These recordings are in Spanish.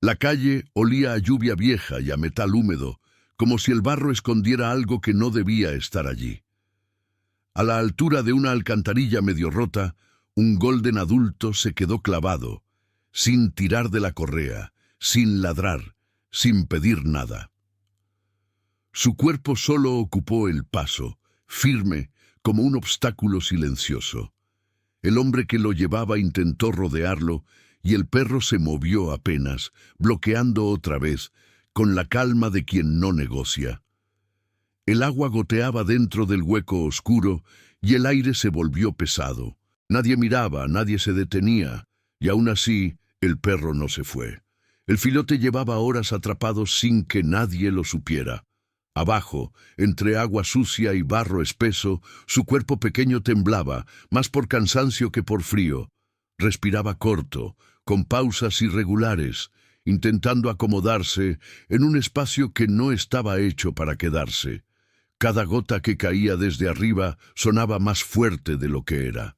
La calle olía a lluvia vieja y a metal húmedo, como si el barro escondiera algo que no debía estar allí. A la altura de una alcantarilla medio rota, un golden adulto se quedó clavado, sin tirar de la correa, sin ladrar, sin pedir nada. Su cuerpo solo ocupó el paso, firme como un obstáculo silencioso. El hombre que lo llevaba intentó rodearlo y el perro se movió apenas, bloqueando otra vez, con la calma de quien no negocia. El agua goteaba dentro del hueco oscuro y el aire se volvió pesado. Nadie miraba, nadie se detenía, y aún así el perro no se fue. El filote llevaba horas atrapado sin que nadie lo supiera. Abajo, entre agua sucia y barro espeso, su cuerpo pequeño temblaba, más por cansancio que por frío. Respiraba corto, con pausas irregulares, intentando acomodarse en un espacio que no estaba hecho para quedarse. Cada gota que caía desde arriba sonaba más fuerte de lo que era.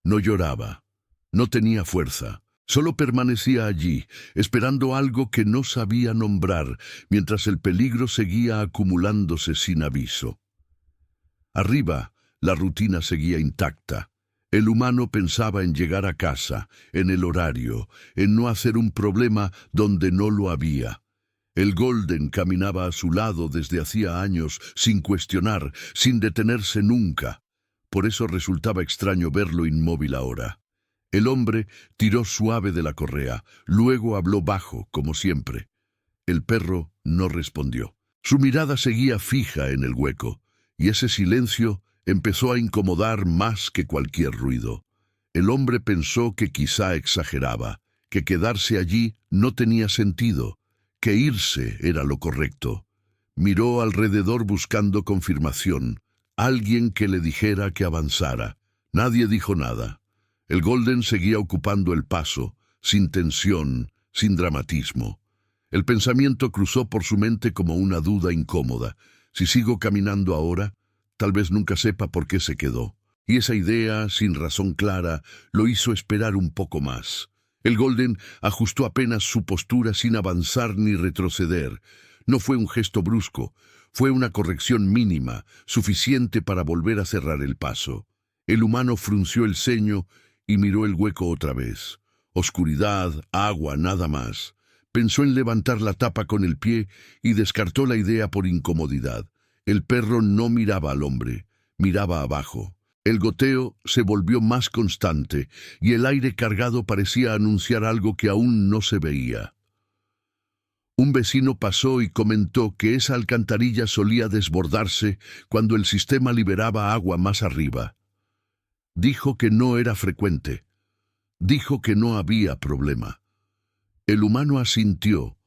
No lloraba, no tenía fuerza. Solo permanecía allí, esperando algo que no sabía nombrar, mientras el peligro seguía acumulándose sin aviso. Arriba, la rutina seguía intacta. El humano pensaba en llegar a casa, en el horario, en no hacer un problema donde no lo había. El Golden caminaba a su lado desde hacía años, sin cuestionar, sin detenerse nunca. Por eso resultaba extraño verlo inmóvil ahora. El hombre tiró suave de la correa, luego habló bajo, como siempre. El perro no respondió. Su mirada seguía fija en el hueco, y ese silencio empezó a incomodar más que cualquier ruido. El hombre pensó que quizá exageraba, que quedarse allí no tenía sentido, que irse era lo correcto. Miró alrededor buscando confirmación, alguien que le dijera que avanzara. Nadie dijo nada. El Golden seguía ocupando el paso, sin tensión, sin dramatismo. El pensamiento cruzó por su mente como una duda incómoda. Si sigo caminando ahora, tal vez nunca sepa por qué se quedó. Y esa idea, sin razón clara, lo hizo esperar un poco más. El Golden ajustó apenas su postura sin avanzar ni retroceder. No fue un gesto brusco, fue una corrección mínima, suficiente para volver a cerrar el paso. El humano frunció el ceño y miró el hueco otra vez. Oscuridad, agua, nada más. Pensó en levantar la tapa con el pie y descartó la idea por incomodidad. El perro no miraba al hombre, miraba abajo. El goteo se volvió más constante y el aire cargado parecía anunciar algo que aún no se veía. Un vecino pasó y comentó que esa alcantarilla solía desbordarse cuando el sistema liberaba agua más arriba. Dijo que no era frecuente. Dijo que no había problema. El humano asintió,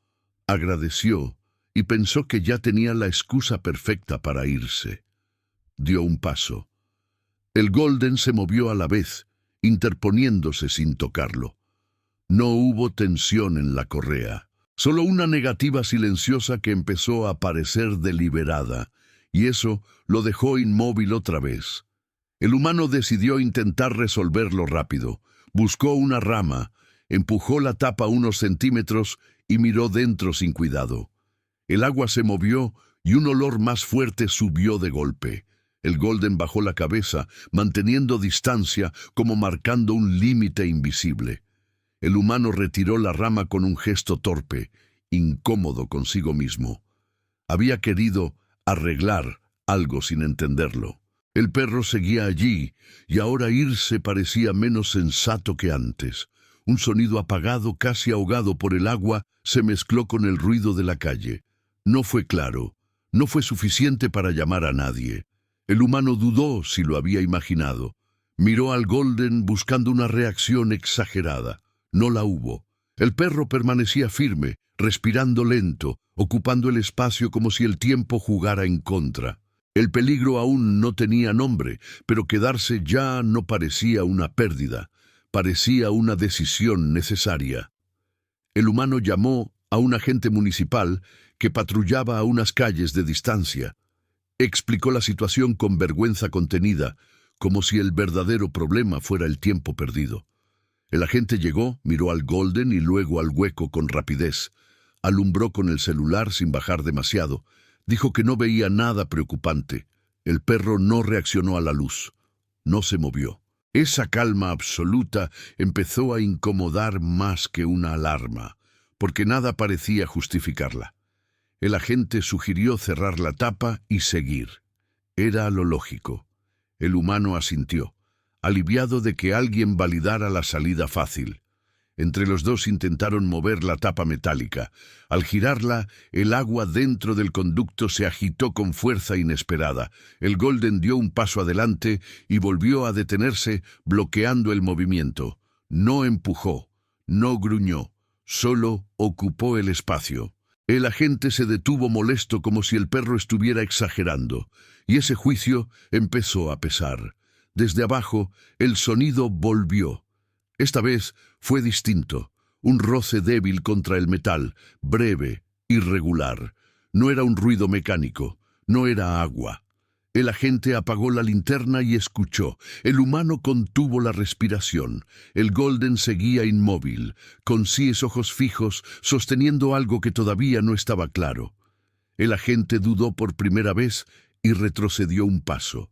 agradeció y pensó que ya tenía la excusa perfecta para irse. Dio un paso. El Golden se movió a la vez, interponiéndose sin tocarlo. No hubo tensión en la correa, solo una negativa silenciosa que empezó a parecer deliberada, y eso lo dejó inmóvil otra vez. El humano decidió intentar resolverlo rápido. Buscó una rama, empujó la tapa unos centímetros y miró dentro sin cuidado. El agua se movió y un olor más fuerte subió de golpe. El Golden bajó la cabeza, manteniendo distancia como marcando un límite invisible. El humano retiró la rama con un gesto torpe, incómodo consigo mismo. Había querido arreglar algo sin entenderlo. El perro seguía allí, y ahora irse parecía menos sensato que antes. Un sonido apagado, casi ahogado por el agua, se mezcló con el ruido de la calle. No fue claro, no fue suficiente para llamar a nadie. El humano dudó si lo había imaginado. Miró al Golden buscando una reacción exagerada. No la hubo. El perro permanecía firme, respirando lento, ocupando el espacio como si el tiempo jugara en contra. El peligro aún no tenía nombre, pero quedarse ya no parecía una pérdida, parecía una decisión necesaria. El humano llamó a un agente municipal que patrullaba a unas calles de distancia. Explicó la situación con vergüenza contenida, como si el verdadero problema fuera el tiempo perdido. El agente llegó, miró al Golden y luego al hueco con rapidez. Alumbró con el celular sin bajar demasiado. Dijo que no veía nada preocupante. El perro no reaccionó a la luz. No se movió. Esa calma absoluta empezó a incomodar más que una alarma, porque nada parecía justificarla. El agente sugirió cerrar la tapa y seguir. Era lo lógico. El humano asintió, aliviado de que alguien validara la salida fácil. Entre los dos intentaron mover la tapa metálica. Al girarla, el agua dentro del conducto se agitó con fuerza inesperada. El Golden dio un paso adelante y volvió a detenerse, bloqueando el movimiento. No empujó, no gruñó, solo ocupó el espacio. El agente se detuvo molesto como si el perro estuviera exagerando, y ese juicio empezó a pesar. Desde abajo, el sonido volvió. Esta vez fue distinto, un roce débil contra el metal, breve, irregular. No era un ruido mecánico, no era agua. El agente apagó la linterna y escuchó. El humano contuvo la respiración. El Golden seguía inmóvil, con ojos fijos, sosteniendo algo que todavía no estaba claro. El agente dudó por primera vez y retrocedió un paso.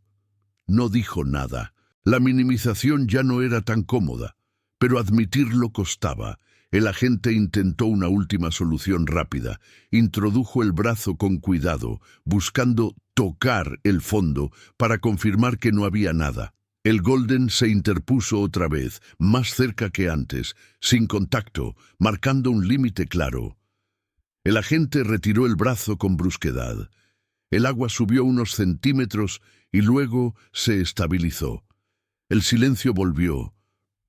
No dijo nada. La minimización ya no era tan cómoda. Pero admitirlo costaba. El agente intentó una última solución rápida. Introdujo el brazo con cuidado, buscando tocar el fondo para confirmar que no había nada. El Golden se interpuso otra vez, más cerca que antes, sin contacto, marcando un límite claro. El agente retiró el brazo con brusquedad. El agua subió unos centímetros y luego se estabilizó. El silencio volvió.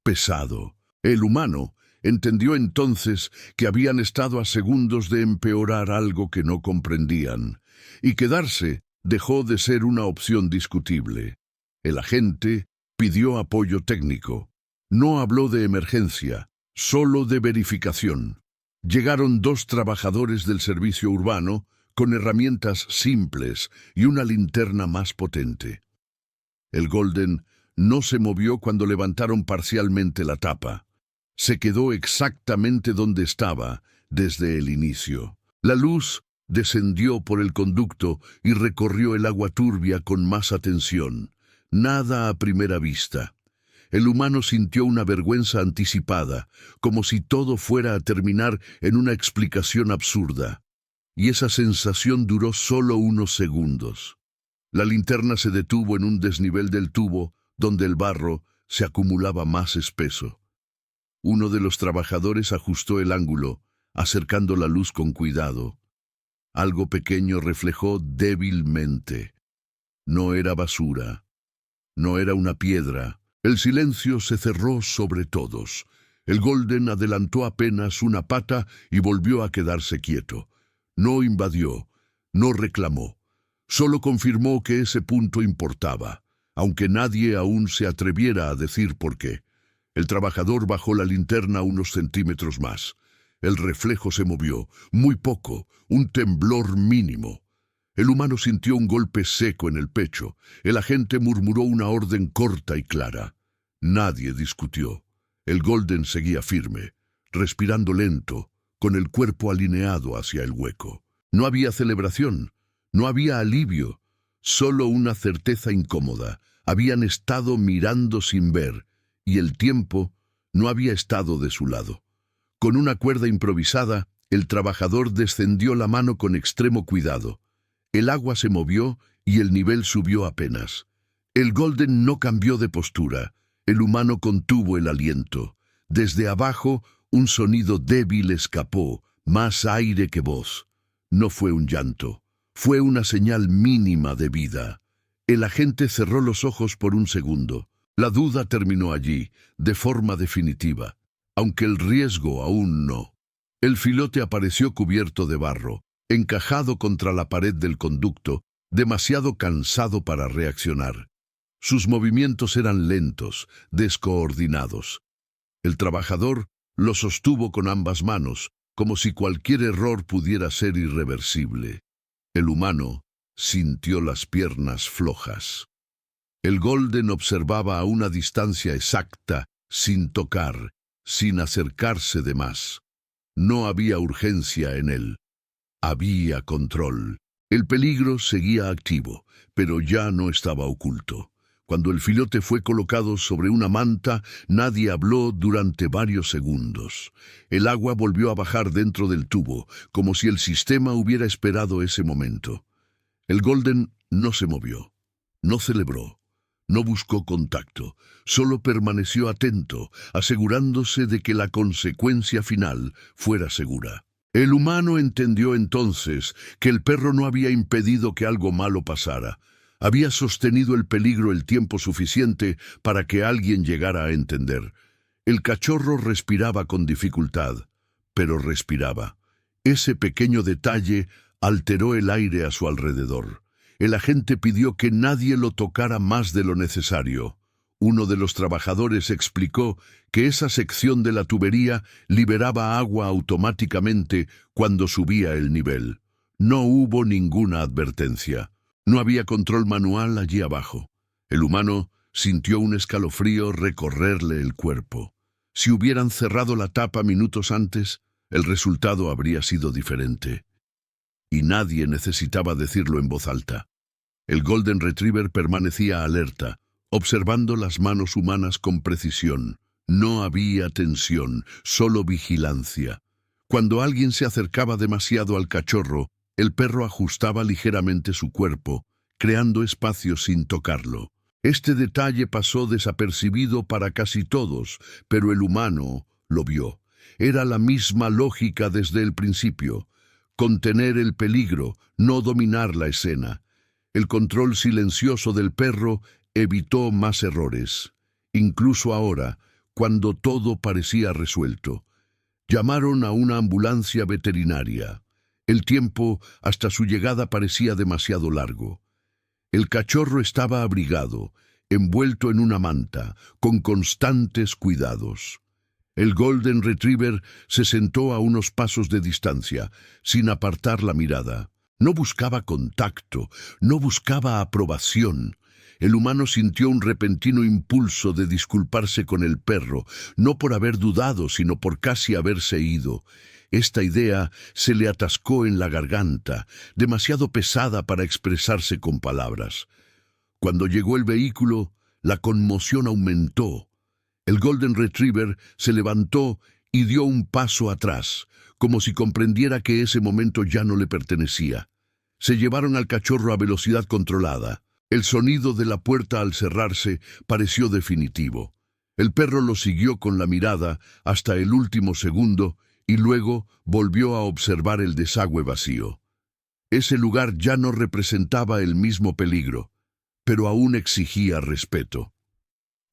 Pesado. El humano entendió entonces que habían estado a segundos de empeorar algo que no comprendían, y quedarse dejó de ser una opción discutible. El agente pidió apoyo técnico. No habló de emergencia, solo de verificación. Llegaron 2 trabajadores del servicio urbano con herramientas simples y una linterna más potente. El Golden no se movió cuando levantaron parcialmente la tapa. Se quedó exactamente donde estaba desde el inicio. La luz descendió por el conducto y recorrió el agua turbia con más atención. Nada a primera vista. El humano sintió una vergüenza anticipada, como si todo fuera a terminar en una explicación absurda. Y esa sensación duró solo unos segundos. La linterna se detuvo en un desnivel del tubo, donde el barro se acumulaba más espeso. Uno de los trabajadores ajustó el ángulo, acercando la luz con cuidado. Algo pequeño reflejó débilmente. No era basura. No era una piedra. El silencio se cerró sobre todos. El Golden adelantó apenas una pata y volvió a quedarse quieto. No invadió, no reclamó. Solo confirmó que ese punto importaba, aunque nadie aún se atreviera a decir por qué. El trabajador bajó la linterna unos centímetros más. El reflejo se movió, muy poco, un temblor mínimo. El humano sintió un golpe seco en el pecho. El agente murmuró una orden corta y clara. Nadie discutió. El Golden seguía firme, respirando lento, con el cuerpo alineado hacia el hueco. No había celebración, no había alivio, solo una certeza incómoda. Habían estado mirando sin ver, y el tiempo no había estado de su lado. Con una cuerda improvisada, el trabajador descendió la mano con extremo cuidado. El agua se movió y el nivel subió apenas. El Golden no cambió de postura. El humano contuvo el aliento. Desde abajo, un sonido débil escapó, más aire que voz. No fue un llanto, fue una señal mínima de vida. El agente cerró los ojos por un segundo. La duda terminó allí, de forma definitiva, aunque el riesgo aún no. El filote apareció cubierto de barro, encajado contra la pared del conducto, demasiado cansado para reaccionar. Sus movimientos eran lentos, descoordinados. El trabajador lo sostuvo con ambas manos, como si cualquier error pudiera ser irreversible. El humano sintió las piernas flojas. El Golden observaba a una distancia exacta, sin tocar, sin acercarse de más. No había urgencia en él. Había control. El peligro seguía activo, pero ya no estaba oculto. Cuando el filete fue colocado sobre una manta, nadie habló durante varios segundos. El agua volvió a bajar dentro del tubo, como si el sistema hubiera esperado ese momento. El Golden no se movió, no celebró, no buscó contacto, solo permaneció atento, asegurándose de que la consecuencia final fuera segura. El humano entendió entonces que el perro no había impedido que algo malo pasara. Había sostenido el peligro el tiempo suficiente para que alguien llegara a entender. El cachorro respiraba con dificultad, pero respiraba. Ese pequeño detalle alteró el aire a su alrededor. El agente pidió que nadie lo tocara más de lo necesario. Uno de los trabajadores explicó que esa sección de la tubería liberaba agua automáticamente cuando subía el nivel. No hubo ninguna advertencia. No había control manual allí abajo. El humano sintió un escalofrío recorrerle el cuerpo. Si hubieran cerrado la tapa minutos antes, el resultado habría sido diferente. Y nadie necesitaba decirlo en voz alta. El Golden Retriever permanecía alerta, observando las manos humanas con precisión. No había tensión, solo vigilancia. Cuando alguien se acercaba demasiado al cachorro, el perro ajustaba ligeramente su cuerpo, creando espacio sin tocarlo. Este detalle pasó desapercibido para casi todos, pero el humano lo vio. Era la misma lógica desde el principio. Contener el peligro, no dominar la escena. El control silencioso del perro evitó más errores. Incluso ahora, cuando todo parecía resuelto. Llamaron a una ambulancia veterinaria. El tiempo hasta su llegada parecía demasiado largo. El cachorro estaba abrigado, envuelto en una manta, con constantes cuidados. El Golden Retriever se sentó a unos pasos de distancia, sin apartar la mirada. No buscaba contacto, no buscaba aprobación. El humano sintió un repentino impulso de disculparse con el perro, no por haber dudado, sino por casi haberse ido. Esta idea se le atascó en la garganta, demasiado pesada para expresarse con palabras. Cuando llegó el vehículo, la conmoción aumentó. El Golden Retriever se levantó y dio un paso atrás, como si comprendiera que ese momento ya no le pertenecía. Se llevaron al cachorro a velocidad controlada. El sonido de la puerta al cerrarse pareció definitivo. El perro lo siguió con la mirada hasta el último segundo y luego volvió a observar el desagüe vacío. Ese lugar ya no representaba el mismo peligro, pero aún exigía respeto.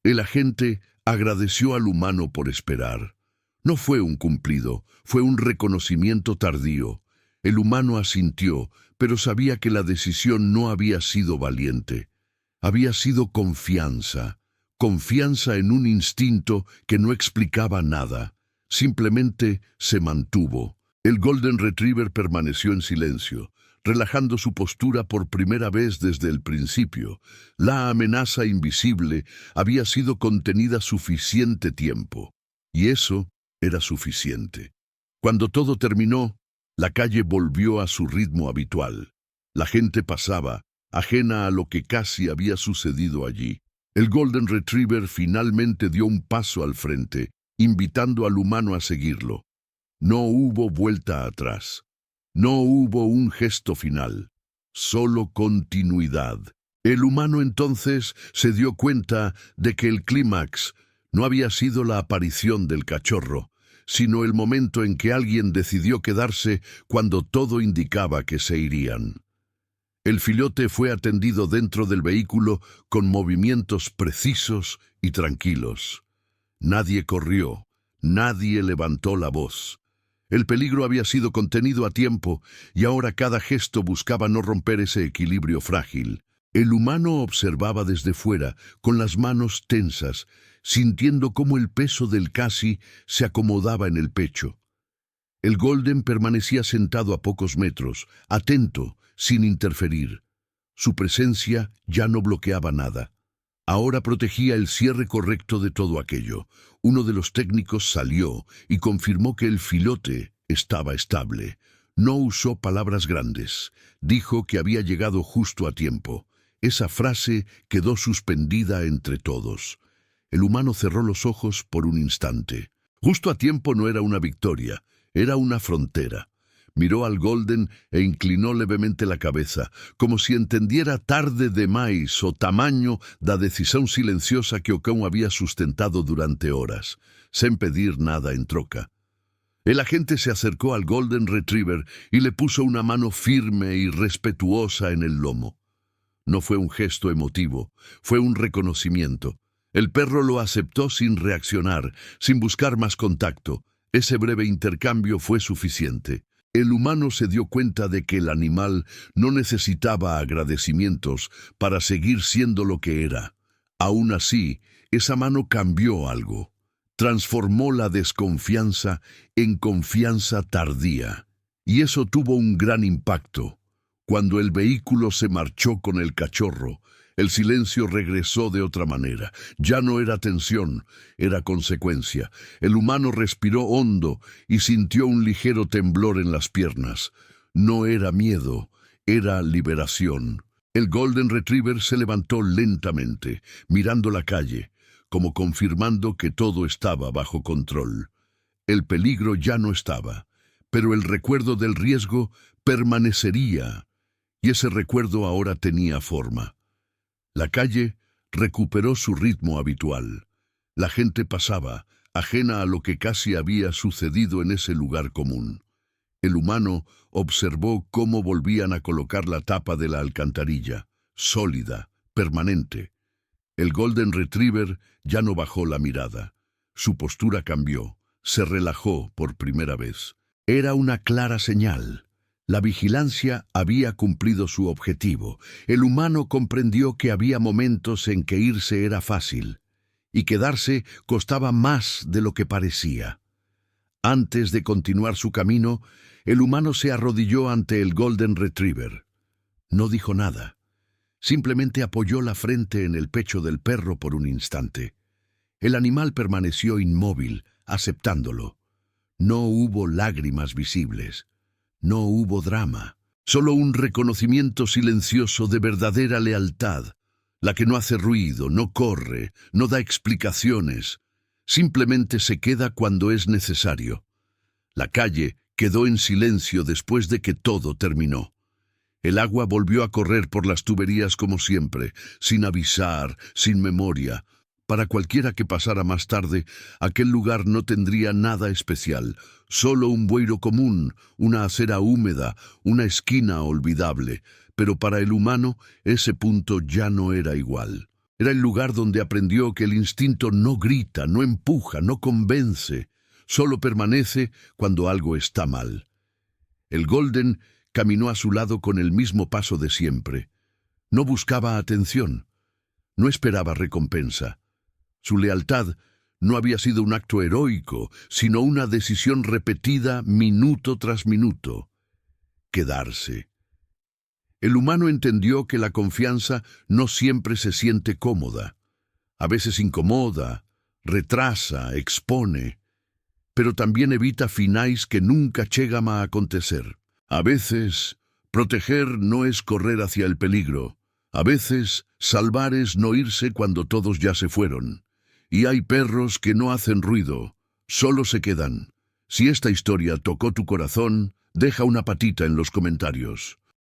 El agente agradeció al humano por esperar. No fue un cumplido, fue un reconocimiento tardío. El humano asintió, pero sabía que la decisión no había sido valiente. Había sido confianza, confianza en un instinto que no explicaba nada. Simplemente se mantuvo. El Golden Retriever permaneció en silencio, relajando su postura por primera vez desde el principio. La amenaza invisible había sido contenida suficiente tiempo, y eso era suficiente. Cuando todo terminó, la calle volvió a su ritmo habitual. La gente pasaba, ajena a lo que casi había sucedido allí. El Golden Retriever finalmente dio un paso al frente, invitando al humano a seguirlo. No hubo vuelta atrás. No hubo un gesto final. Solo continuidad. El humano entonces se dio cuenta de que el clímax no había sido la aparición del cachorro, sino el momento en que alguien decidió quedarse cuando todo indicaba que se irían. El filhote fue atendido dentro del vehículo con movimientos precisos y tranquilos. Nadie corrió, nadie levantó la voz. El peligro había sido contenido a tiempo y ahora cada gesto buscaba no romper ese equilibrio frágil. El humano observaba desde fuera, con las manos tensas, sintiendo cómo el peso del casi se acomodaba en el pecho. El Golden permanecía sentado a pocos metros, atento, sin interferir. Su presencia ya no bloqueaba nada. Ahora protegía el cierre correcto de todo aquello. Uno de los técnicos salió y confirmó que el filote estaba estable. No usó palabras grandes. Dijo que había llegado justo a tiempo. Esa frase quedó suspendida entre todos. El humano cerró los ojos por un instante. Justo a tiempo no era una victoria, era una frontera. Miró al Golden e inclinó levemente la cabeza, como si entendiera tarde demais o tamaño da decisão silenciosa que o cão había sustentado durante horas, sin pedir nada en troca. El agente se acercó al Golden Retriever y le puso una mano firme y respetuosa en el lomo. No fue un gesto emotivo, fue un reconocimiento. El perro lo aceptó sin reaccionar, sin buscar más contacto. Ese breve intercambio fue suficiente. El humano se dio cuenta de que el animal no necesitaba agradecimientos para seguir siendo lo que era. Aún así, esa mano cambió algo. Transformó la desconfianza en confianza tardía. Y eso tuvo un gran impacto. Cuando el vehículo se marchó con el cachorro, el silencio regresó de otra manera. Ya no era tensión, era consecuencia. El humano respiró hondo y sintió un ligero temblor en las piernas. No era miedo, era liberación. El Golden Retriever se levantó lentamente, mirando la calle, como confirmando que todo estaba bajo control. El peligro ya no estaba, pero el recuerdo del riesgo permanecería, y ese recuerdo ahora tenía forma. La calle recuperó su ritmo habitual. La gente pasaba, ajena a lo que casi había sucedido en ese lugar común. El humano observó cómo volvían a colocar la tapa de la alcantarilla, sólida, permanente. El Golden Retriever ya no bajó la mirada. Su postura cambió, se relajó por primera vez. Era una clara señal. La vigilancia había cumplido su objetivo. El humano comprendió que había momentos en que irse era fácil y quedarse costaba más de lo que parecía. Antes de continuar su camino, el humano se arrodilló ante el Golden Retriever. No dijo nada. Simplemente apoyó la frente en el pecho del perro por un instante. El animal permaneció inmóvil, aceptándolo. No hubo lágrimas visibles. No hubo drama, solo un reconocimiento silencioso de verdadera lealtad, la que no hace ruido, no corre, no da explicaciones, simplemente se queda cuando es necesario. La calle quedó en silencio después de que todo terminó. El agua volvió a correr por las tuberías como siempre, sin avisar, sin memoria. Para cualquiera que pasara más tarde, aquel lugar no tendría nada especial, solo un bueiro común, una acera húmeda, una esquina olvidable, pero para el humano ese punto ya no era igual. Era el lugar donde aprendió que el instinto no grita, no empuja, no convence, solo permanece cuando algo está mal. El Golden caminó a su lado con el mismo paso de siempre. No buscaba atención, no esperaba recompensa. Su lealtad no había sido un acto heroico, sino una decisión repetida minuto tras minuto. Quedarse. El humano entendió que la confianza no siempre se siente cómoda. A veces incomoda, retrasa, expone, pero también evita finais que nunca chegan a acontecer. A veces, proteger no es correr hacia el peligro. A veces, salvar es no irse cuando todos ya se fueron. Y hay perros que no hacen ruido, solo se quedan. Si esta historia tocó tu corazón, deja una patita en los comentarios.